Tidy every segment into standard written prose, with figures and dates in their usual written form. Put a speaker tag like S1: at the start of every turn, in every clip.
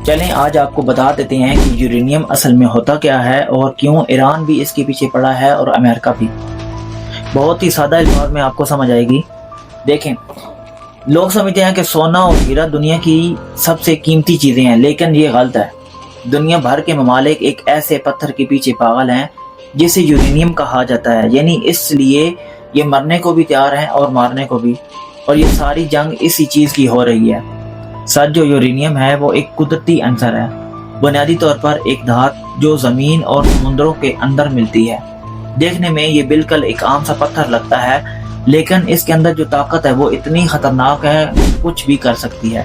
S1: چلیں آج آپ کو بتا دیتے ہیں کہ یورینیم اصل میں ہوتا کیا ہے اور کیوں ایران بھی اس کے پیچھے پڑا ہے اور امریکہ بھی۔ بہت ہی سادہ الفاظ میں آپ کو سمجھ آئے گی۔ دیکھیں، لوگ سمجھتے ہیں کہ سونا اور ہیرا دنیا کی سب سے قیمتی چیزیں ہیں، لیکن یہ غلط ہے۔ دنیا بھر کے ممالک ایک ایسے پتھر کے پیچھے پاگل ہیں جسے یورینیم کہا جاتا ہے، یعنی اس لیے یہ مرنے کو بھی تیار ہیں اور مارنے کو بھی، اور یہ ساری جنگ اسی چیز کی ہو رہی ہے۔ سچ جو یورینیم ہے وہ ایک قدرتی عنصر ہے، بنیادی طور پر ایک دھات جو زمین اور سمندروں کے اندر ملتی ہے۔ دیکھنے میں یہ بالکل ایک عام سا پتھر لگتا ہے، لیکن اس کے اندر جو طاقت ہے وہ اتنی خطرناک ہے، کچھ بھی کر سکتی ہے۔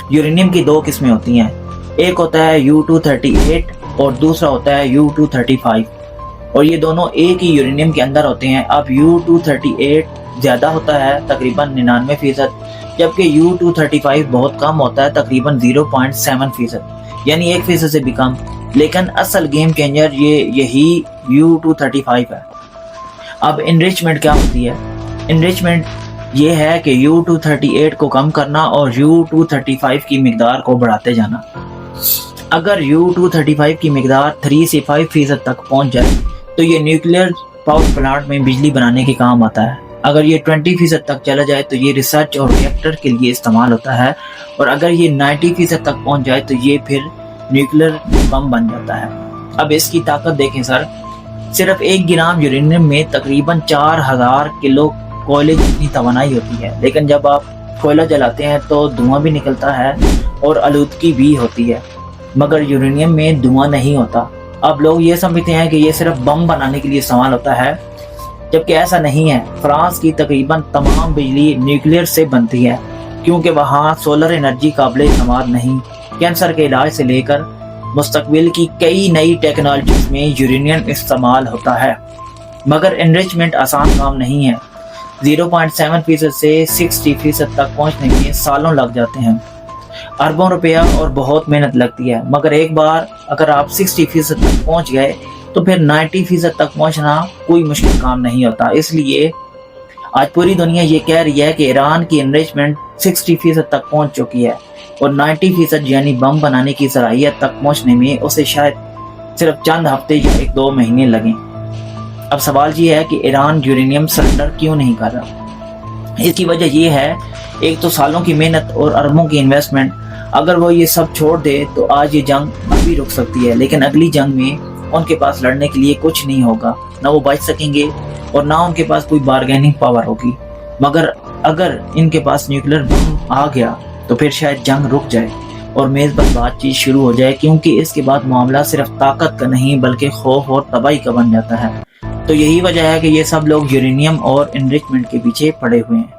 S1: یورینیم کی دو قسمیں ہوتی ہیں، ایک ہوتا ہے U-238 اور دوسرا ہوتا ہے U-235، اور یہ دونوں ایک ہی یورینیم کے اندر ہوتے ہیں۔ اب U-238 زیادہ ہوتا ہے، تقریباً 99%، جبکہ U-235 بہت کم ہوتا ہے، تقریباً 0.7%، یعنی 1% سے بھی کم۔ لیکن اصل گیم چینجر یہی U-235 ہے۔ اب انریچمنٹ کیا ہوتی ہے؟ انریچمنٹ یہ ہے کہ U-238 کو کم کرنا اور U-235 کی مقدار کو بڑھاتے جانا۔ اگر U-235 کی مقدار 3 سے 5% تک پہنچ جائے تو یہ نیوکلیئر پاور پلانٹ میں بجلی بنانے کے کام آتا ہے۔ اگر یہ 20% تک چلا جائے تو یہ ریسرچ اور ریئیکٹر کے لیے استعمال ہوتا ہے، اور اگر یہ 90% تک پہنچ جائے تو یہ پھر نیوکلیئر بم بن جاتا ہے۔ اب اس کی طاقت دیکھیں سر، صرف 1 گرام یورینیم میں تقریباً 4000 کلو کوئلے جتنی توانائی ہوتی ہے، لیکن جب آپ کوئلہ جلاتے ہیں تو دھواں بھی نکلتا ہے اور آلودگی بھی ہوتی ہے، مگر یورینیم میں دھواں نہیں ہوتا۔ اب لوگ یہ سمجھتے ہیں کہ یہ صرف بم بنانے کے لیے استعمال ہوتا ہے، جبکہ ایسا نہیں ہے۔ فرانس کی تقریباً تمام بجلی نیوکلیئر سے بنتی ہے، کیونکہ وہاں سولر انرجی قابل اعتماد نہیں۔ کینسر کے علاج سے لے کر مستقبل کی کئی نئی ٹیکنالوجیز میں یورینیم استعمال ہوتا ہے، مگر انریچمنٹ آسان کام نہیں ہے۔ 0.7% سے 60% تک پہنچنے میں سالوں لگ جاتے ہیں، اربوں روپیہ اور بہت محنت لگتی ہے، مگر ایک بار اگر آپ 60% تک پہنچ گئے تو پھر 90% تک پہنچنا کوئی مشکل کام نہیں ہوتا۔ اس لیے آج پوری دنیا یہ کہہ رہی ہے کہ ایران کی انریچمنٹ 60% تک پہنچ چکی ہے، اور 90% یعنی بم بنانے کی صلاحیت تک پہنچنے میں اسے شاید صرف چند ہفتے یا 1-2 مہینے لگیں۔ اب سوال یہ ہے کہ ایران یورینیم سرنڈر کیوں نہیں کر رہا؟ اس کی وجہ یہ ہے، ایک تو سالوں کی محنت اور اربوں کی انویسٹمنٹ۔ اگر وہ یہ سب چھوڑ دے تو آج یہ جنگ ابھی رک سکتی ہے، لیکن اگلی جنگ میں ان کے پاس لڑنے کے لیے کچھ نہیں ہوگا، نہ وہ بچ سکیں گے اور نہ ان کے پاس کوئی بارگیننگ پاور ہوگی۔ مگر اگر ان کے پاس نیوکلیئر بم آ گیا تو پھر شاید جنگ رک جائے اور میز پر بات چیت شروع ہو جائے، کیونکہ اس کے بعد معاملہ صرف طاقت کا نہیں بلکہ خوف اور تباہی کا بن جاتا ہے۔ تو یہی وجہ ہے کہ یہ سب لوگ یورینیم اور انریچمنٹ کے پیچھے پڑے ہوئے ہیں۔